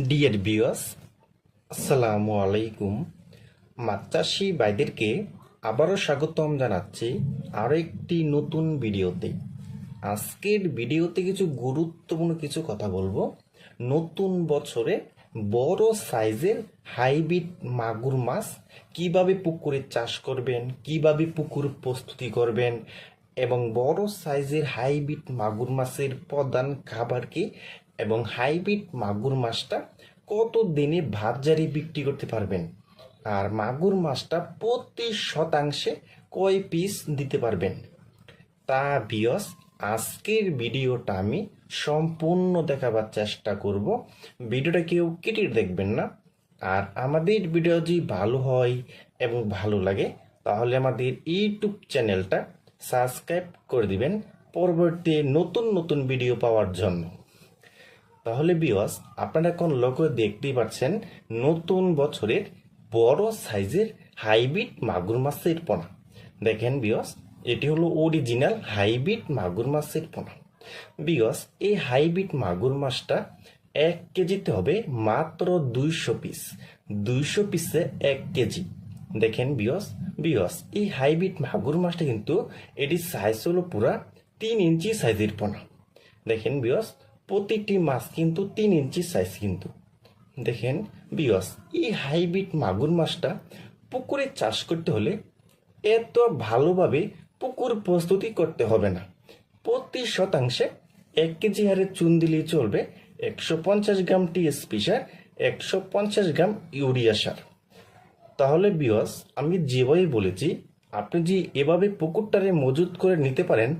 Dear viewers, আসসালামু আলাইকুম। মাছ চাষি ভাইদেরকে আবারও স্বাগতম জানাচ্ছি আরও একটি নতুন ভিডিওতে। আজকের ভিডিওতে কিছু গুরুত্বপূর্ণ কিছু কথা বলবো। নতুন বছরে বড় সাইজের হাইব্রিড মাগুর মাছ কিভাবে পুকুরে চাষ করবেন, কিভাবে পুকুর প্রস্তুতি করবেন এবং বড় সাইজের হাইব্রিড মাগুর মাছের প্রধান খাবার কি এবং হাইব্রিড মাগুর মাছটা কত দিনে বাজারে বিক্রি করতে পারবেন, আর মাগুর মাছটা প্রতি শতাংশে কয় পিস দিতে পারবেন, তা ভিউয়ার্স আজকের ভিডিওটা আমি সম্পূর্ণ দেখাবার চেষ্টা করব। ভিডিওটা কেউ কেটে দেখবেন না। আর আমাদের ভিডিও যদি ভালো হয় এবং ভালো লাগে তাহলে আমাদের ইউটিউব চ্যানেলটা সাবস্ক্রাইব করে দিবেন পরবর্তী নতুন নতুন ভিডিও পাওয়ার জন্য। তাহলে ভিউয়ার্স আপনারা এখন লক্ষ্য দেখতেই পাচ্ছেন নতুন বছরের বড় সাইজের হাইব্রিড মাগুর মাছের পোনা। দেখেন ভিউয়ার্স, এটি হলো অরিজিনাল হাইব্রিড মাগুর মাছের পোনা। ভিউয়ার্স, এই হাইব্রিড মাগুর মাছটা 1 কেজিতে হবে মাত্র 200 পিস। 200 পিসে 1 কেজি। দেখেন ভিউয়ার্স এই হাইব্রিড মাগুর মাছটা কিন্তু এটি সাইজ হলো পুরা 3 ইঞ্চি সাইজের পোনা। দেখেন ভিউয়ার্স, প্রতিটি মাছ কিন্তু 3 ইঞ্চি সাইজ। কিন্তু দেখেন ভিউয়ার্স, এই হাইব্রিড মাগুর মাছটা পুকুরে চাষ করতে হলে এত ভালোভাবে পুকুর প্রস্তুতি করতে হবে না। প্রতি শতাংশে 1 কেজি হারে চুন দিলেই চলবে। 150 গ্রাম টিএসপি সার, 150 গ্রাম ইউরিয়া সার। তাহলে ভিউয়ার্স আমি যেভাবে বলেছি আপনি যদি এভাবে পুকুরটারে মজুত করে নিতে পারেন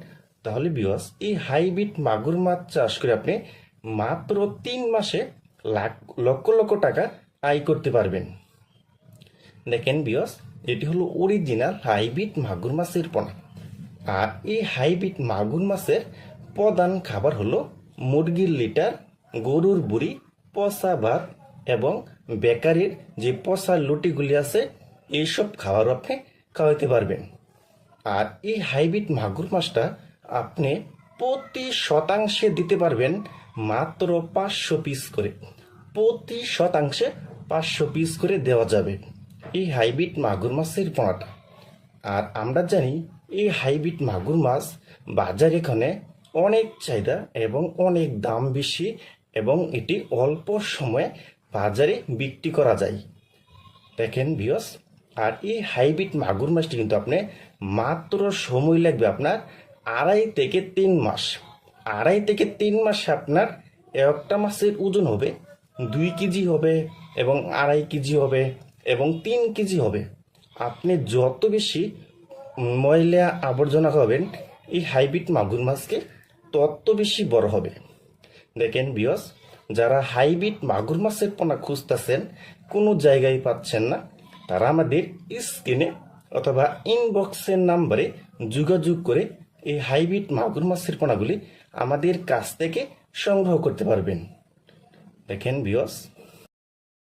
তাহলে ভিউয়ার্স এই হাইব্রিড মাগুর মাছ চাষ করে আপনি মাত্র 3 মাসে লক্ষ লক্ষ টাকা আয় করতে পারবেন। দেখেন ভিউয়ার্স, এটি হলো অরিজিনাল হাইব্রিড মাগুর মাছের পোনা। আর এই হাইব্রিড মাগুর মাছের প্রধান খাবার হলো মুরগির লিটার, গরুর বুড়ি, পচা ভাত এবং বেকারির যে পচা লুটিগুলি আছে এইসব খাবারও আপনি খাওয়াতে পারবেন। আর এই হাইব্রিড মাগুর মাছটা আপনি প্রতি শতাংশে দিতে পারবেন মাত্র 500 পিস করে। প্রতি শতাংশে 500 পিস করে দেওয়া যাবে এই হাইব্রিড মাগুর মাছের পোনাটা। আর আমরা জানি এই হাইব্রিড মাগুর মাছ বাজারে এখানে অনেক চাহিদা এবং অনেক দাম বেশি এবং এটি অল্প সময়ে বাজারে বিক্রি করা যায়। দেখেন ভিউয়ার্স, আর এই হাইব্রিড মাগুর মাছটি কিন্তু আপনি মাত্র সময় লাগবে আপনার 2.5 থেকে 3 মাস। 2.5 থেকে 3 মাসে আপনার একটা মাছের ওজন হবে 2 কেজি হবে এবং 2.5 কেজি হবে এবং 3 কেজি হবে। আপনি যত বেশি ময়লা আবর্জনা খাবেন এই হাইব্রিড মাগুর মাছকে তত বেশি বড় হবে। দেখেন ভিউয়ার্স, যারা হাইব্রিড মাগুর মাছের পোনা খুঁজতেছেন কোনো জায়গায় পাচ্ছেন না তারা আমাদের স্ক্রিনে অথবা ইনবক্সের নাম্বারে যোগাযোগ করে এই হাইব্রিড মাগুর মাছের পোনাগুলি আমাদের কাছ থেকে সংগ্রহ করতে পারবেন। দেখেন ভিউয়ার্স,